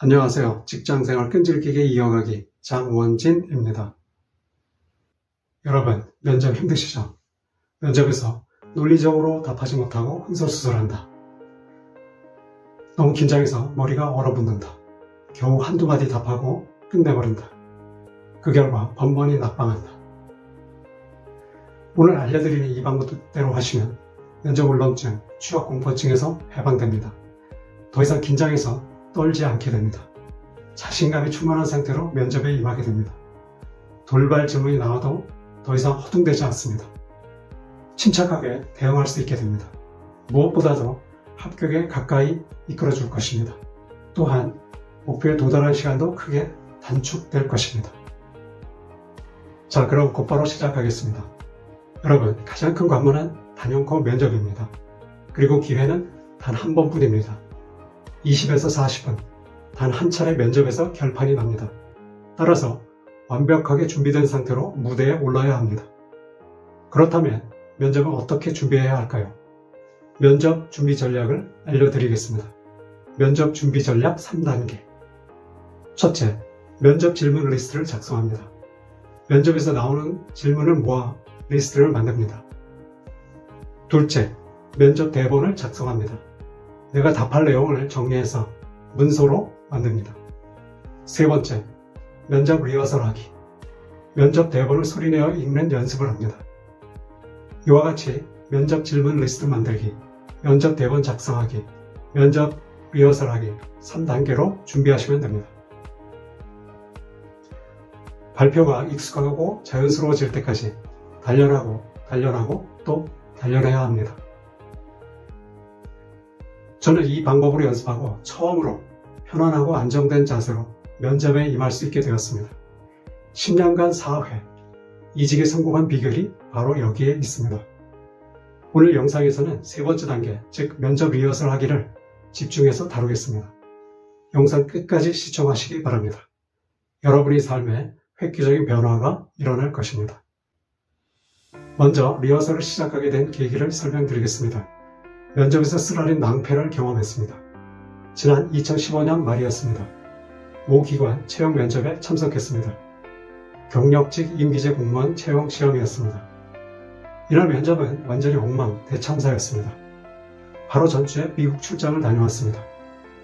안녕하세요. 직장생활 끈질기게 이어가기 장원진입니다. 여러분, 면접 힘드시죠? 면접에서 논리적으로 답하지 못하고 흥설수설한다. 너무 긴장해서 머리가 얼어붙는다. 겨우 한두 마디 답하고 끝내버린다. 그 결과 번번이 낙방한다. 오늘 알려드리는 이 방법대로 하시면 면접 울렁증, 취업 공포증에서 해방됩니다. 더 이상 긴장해서 떨지 않게 됩니다. 자신감이 충만한 상태로 면접에 임하게 됩니다. 돌발 질문이 나와도 더 이상 허둥대지 않습니다. 침착하게 대응할 수 있게 됩니다. 무엇보다도 합격에 가까이 이끌어줄 것입니다. 또한 목표에 도달한 시간도 크게 단축될 것입니다. 자, 그럼 곧바로 시작하겠습니다. 여러분, 가장 큰 관문은 단연코 면접입니다. 그리고 기회는 단 한 번뿐입니다. 20에서 40분, 단 한 차례 면접에서 결판이 납니다. 따라서 완벽하게 준비된 상태로 무대에 올라야 합니다. 그렇다면 면접은 어떻게 준비해야 할까요? 면접 준비 전략을 알려드리겠습니다. 면접 준비 전략 3단계. 첫째, 면접 질문 리스트를 작성합니다. 면접에서 나오는 질문을 모아 리스트를 만듭니다. 둘째, 면접 대본을 작성합니다. 내가 답할 내용을 정리해서 문서로 만듭니다. 세 번째, 면접 리허설하기. 면접 대본을 소리내어 읽는 연습을 합니다. 이와 같이 면접 질문 리스트 만들기, 면접 대본 작성하기, 면접 리허설하기 3단계로 준비하시면 됩니다. 발표가 익숙하고 자연스러워질 때까지 단련하고 또 단련해야 합니다. 저는 이 방법으로 연습하고 처음으로 편안하고 안정된 자세로 면접에 임할 수 있게 되었습니다. 10년간 4회, 이직에 성공한 비결이 바로 여기에 있습니다. 오늘 영상에서는 세 번째 단계, 즉 면접 리허설 하기를 집중해서 다루겠습니다. 영상 끝까지 시청하시기 바랍니다. 여러분의 삶에 획기적인 변화가 일어날 것입니다. 먼저 리허설을 시작하게 된 계기를 설명드리겠습니다. 면접에서 쓰라린 낭패를 경험했습니다. 지난 2015년 말이었습니다. 모 기관 채용 면접에 참석했습니다. 경력직 임기제 공무원 채용 시험이었습니다. 이날 면접은 완전히 엉망 대참사였습니다. 바로 전주에 미국 출장을 다녀왔습니다.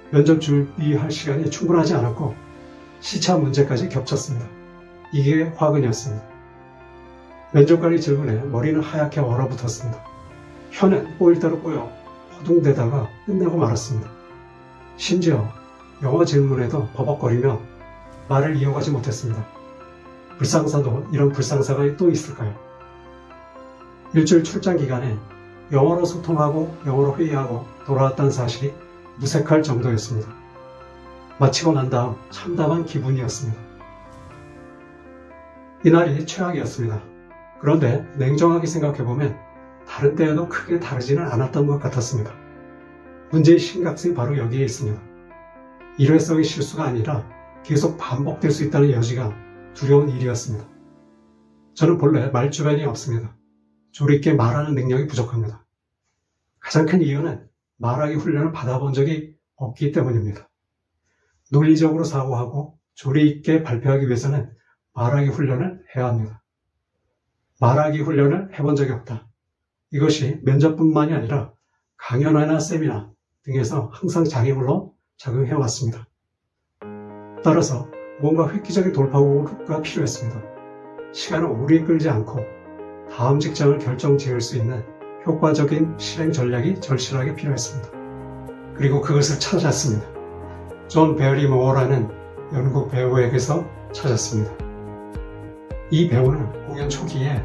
면접 준비할 시간이 충분하지 않았고 시차 문제까지 겹쳤습니다. 이게 화근이었습니다. 면접관의 질문에 머리는 하얗게 얼어붙었습니다. 혀는 꼬일 대로 꼬여 허둥대다가 끝내고 말았습니다. 심지어 영어 질문에도 버벅거리며 말을 이어가지 못했습니다. 불상사도 이런 불상사가 또 있을까요? 일주일 출장 기간에 영어로 소통하고 영어로 회의하고 돌아왔다는 사실이 무색할 정도였습니다. 마치고 난 다음 참담한 기분이었습니다. 이날이 최악이었습니다. 그런데 냉정하게 생각해보면 다른 때에도 크게 다르지는 않았던 것 같았습니다. 문제의 심각성이 바로 여기에 있습니다. 일회성의 실수가 아니라 계속 반복될 수 있다는 여지가 두려운 일이었습니다. 저는 본래 말주변이 없습니다. 조리 있게 말하는 능력이 부족합니다. 가장 큰 이유는 말하기 훈련을 받아본 적이 없기 때문입니다. 논리적으로 사고하고 조리 있게 발표하기 위해서는 말하기 훈련을 해야 합니다. 말하기 훈련을 해본 적이 없다. 이것이 면접뿐만이 아니라 강연회나 세미나 등에서 항상 장애물로 작용해왔습니다. 따라서 뭔가 획기적인 돌파구가 필요했습니다. 시간을 오래 끌지 않고 다음 직장을 결정지을 수 있는 효과적인 실행 전략이 절실하게 필요했습니다. 그리고 그것을 찾았습니다. 존 베리모어라는 영국 배우에게서 찾았습니다. 이 배우는 공연 초기에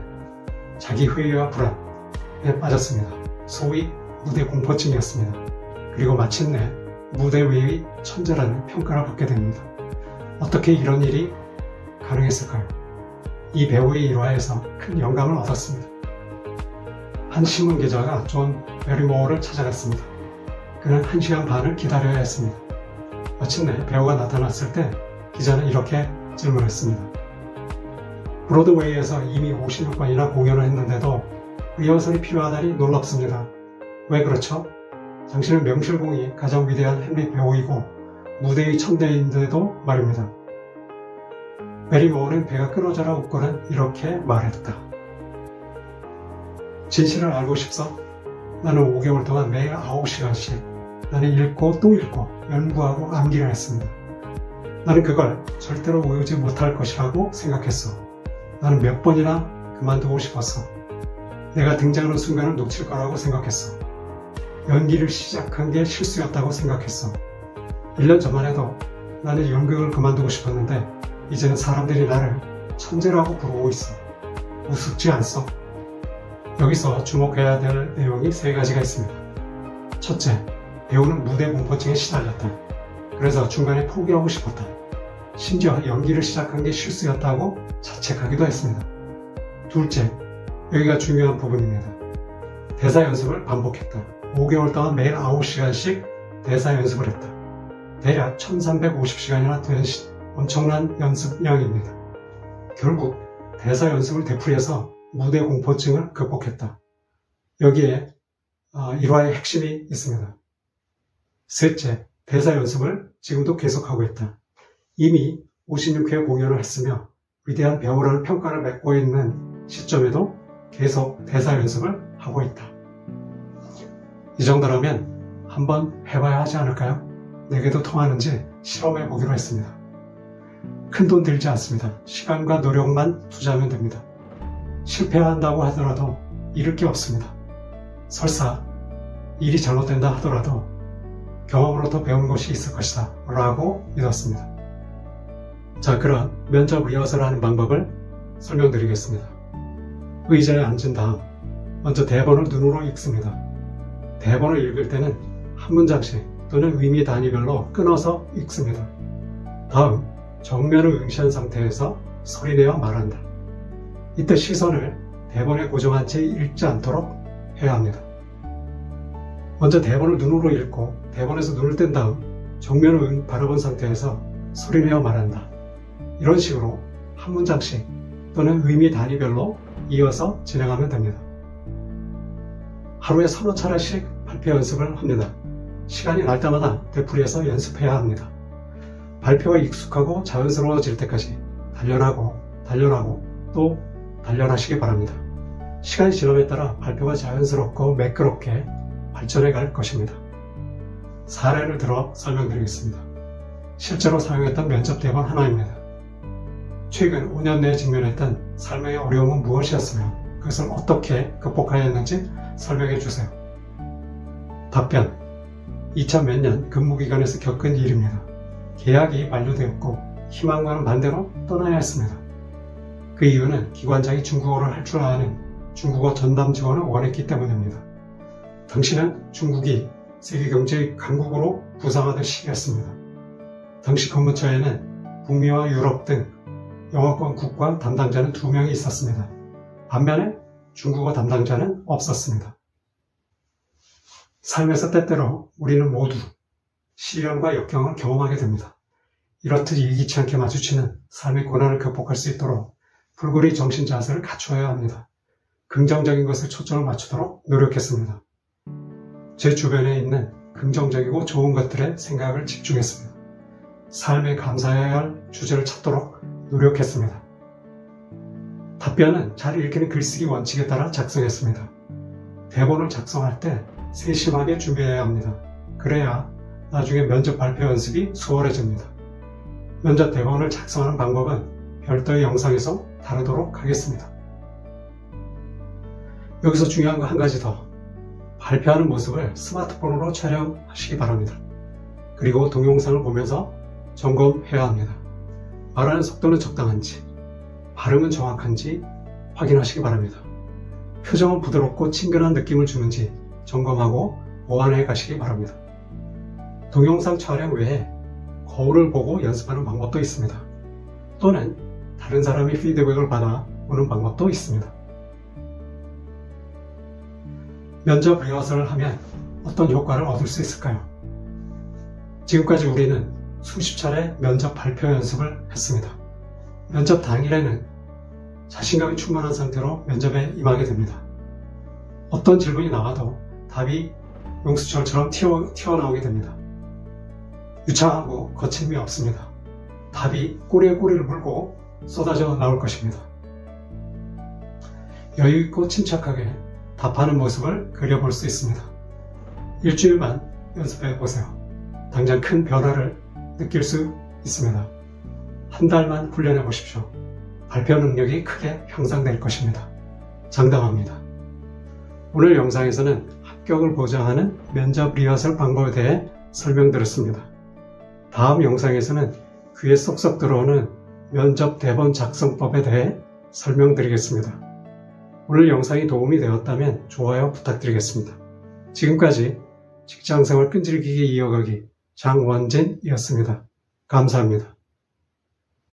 자기 회의와 불안에 빠졌습니다. 소위 무대 공포증이었습니다. 그리고 마침내 무대 위의 천재라는 평가를 받게 됩니다. 어떻게 이런 일이 가능했을까요? 이 배우의 일화에서 큰 영감을 얻었습니다. 한 신문 기자가 존 베리모어를 찾아갔습니다. 그는 1시간 반을 기다려야 했습니다. 마침내 배우가 나타났을 때 기자는 이렇게 질문했습니다. 브로드웨이에서 이미 56번이나 공연을 했는데도 리허설이 필요하다니 놀랍습니다. 왜 그렇죠? 당신은 명실공히 가장 위대한 햄릿 배우이고 무대의 천대인데도 말입니다. 메리 모어는 배가 끊어져라 웃고는 이렇게 말했다. 진실을 알고 싶어? 나는 5개월 동안 매일 9시간씩 나는 읽고 또 읽고 연구하고 암기를 했습니다. 나는 그걸 절대로 외우지 못할 것이라고 생각했어. 나는 몇 번이나 그만두고 싶었어. 내가 등장하는 순간을 놓칠 거라고 생각했어. 연기를 시작한 게 실수였다고 생각했어. 1년 전만 해도 나는 연극을 그만두고 싶었는데 이제는 사람들이 나를 천재라고 부르고 있어. 우습지 않소? 여기서 주목해야 될 내용이 3가지가 있습니다. 첫째, 배우는 무대 공포증에 시달렸다. 그래서 중간에 포기하고 싶었다. 심지어 연기를 시작한 게 실수였다고 자책하기도 했습니다. 둘째, 여기가 중요한 부분입니다. 대사 연습을 반복했다. 5개월 동안 매일 9시간씩 대사 연습을 했다. 대략 1350시간이나 되는 엄청난 연습량입니다. 결국 대사 연습을 되풀이해서 무대 공포증을 극복했다. 여기에 일화의 핵심이 있습니다. 셋째, 대사 연습을 지금도 계속하고 있다. 이미 56회 공연을 했으며 위대한 배우라는 평가를 맺고 있는 시점에도 계속 대사 연습을 하고 있다. 이 정도라면 한번 해봐야 하지 않을까요? 내게도 통하는지 실험해 보기로 했습니다. 큰돈 들지 않습니다. 시간과 노력만 투자하면 됩니다. 실패한다고 하더라도 잃을 게 없습니다. 설사 일이 잘못된다 하더라도 경험으로부터 배운 것이 있을 것이다 라고 믿었습니다. 자, 그런 면접 리허설을 하는 방법을 설명드리겠습니다. 의자에 앉은 다음 먼저 대본을 눈으로 읽습니다. 대본을 읽을 때는 한 문장씩 또는 의미 단위별로 끊어서 읽습니다. 다음 정면을 응시한 상태에서 소리내어 말한다. 이때 시선을 대본에 고정한 채 읽지 않도록 해야 합니다. 먼저 대본을 눈으로 읽고 대본에서 눈을 뗀 다음 정면을 바라본 상태에서 소리내어 말한다. 이런 식으로 한 문장씩 또는 의미 단위별로 이어서 진행하면 됩니다. 하루에 서너 차례씩 발표 연습을 합니다. 시간이 날 때마다 되풀이해서 연습해야 합니다. 발표가 익숙하고 자연스러워질 때까지 단련하고 또 단련하시기 바랍니다. 시간이 지남에 따라 발표가 자연스럽고 매끄럽게 발전해 갈 것입니다. 사례를 들어 설명드리겠습니다. 실제로 사용했던 면접 대본 하나입니다. 최근 5년 내에 직면했던 삶의 어려움은 무엇이었으며 그것을 어떻게 극복하였는지 설명해 주세요. 답변: 2000 몇 년 근무기간에서 겪은 일입니다. 계약이 만료되었고 희망과는 반대로 떠나야 했습니다. 그 이유는 기관장이 중국어를 할 줄 아는 중국어 전담 직원을 원했기 때문입니다. 당시는 중국이 세계경제의 강국으로 부상하던 시기였습니다. 당시 근무처에는 북미와 유럽 등 영어권 국가 담당자는 2명이 있었습니다. 반면에 중국어 담당자는 없었습니다. 삶에서 때때로 우리는 모두 시련과 역경을 경험하게 됩니다. 이렇듯 예기치 않게 마주치는 삶의 고난을 극복할 수 있도록 불굴의 정신 자세를 갖추어야 합니다. 긍정적인 것을 초점을 맞추도록 노력했습니다. 제 주변에 있는 긍정적이고 좋은 것들에 생각을 집중했습니다. 삶에 감사해야 할 주제를 찾도록 노력했습니다. 답변은 잘 읽히는 글쓰기 원칙에 따라 작성했습니다. 대본을 작성할 때 세심하게 준비해야 합니다. 그래야 나중에 면접 발표 연습이 수월해집니다. 면접 대본을 작성하는 방법은 별도의 영상에서 다루도록 하겠습니다. 여기서 중요한 거 한 가지 더. 발표하는 모습을 스마트폰으로 촬영하시기 바랍니다. 그리고 동영상을 보면서 점검해야 합니다. 말하는 속도는 적당한지, 발음은 정확한지 확인하시기 바랍니다. 표정은 부드럽고 친근한 느낌을 주는지 점검하고 보완해 가시기 바랍니다. 동영상 촬영 외에 거울을 보고 연습하는 방법도 있습니다. 또는 다른 사람의 피드백을 받아 보는 방법도 있습니다. 면접 리허설을 하면 어떤 효과를 얻을 수 있을까요? 지금까지 우리는 수십 차례 면접 발표 연습을 했습니다. 면접 당일에는 자신감이 충만한 상태로 면접에 임하게 됩니다. 어떤 질문이 나와도 답이 용수철처럼 튀어나오게 됩니다. 유창하고 거침이 없습니다. 답이 꼬리에 꼬리를 물고 쏟아져 나올 것입니다. 여유있고 침착하게 답하는 모습을 그려볼 수 있습니다. 일주일만 연습해 보세요. 당장 큰 변화를 느낄 수 있습니다. 한 달만 훈련해 보십시오. 발표 능력이 크게 향상될 것입니다. 장담합니다. 오늘 영상에서는 합격을 보장하는 면접 리허설 방법에 대해 설명드렸습니다. 다음 영상에서는 귀에 쏙쏙 들어오는 면접 대본 작성법에 대해 설명드리겠습니다. 오늘 영상이 도움이 되었다면 좋아요 부탁드리겠습니다. 지금까지 직장생활 끈질기게 이어가기 장원진이었습니다. 감사합니다.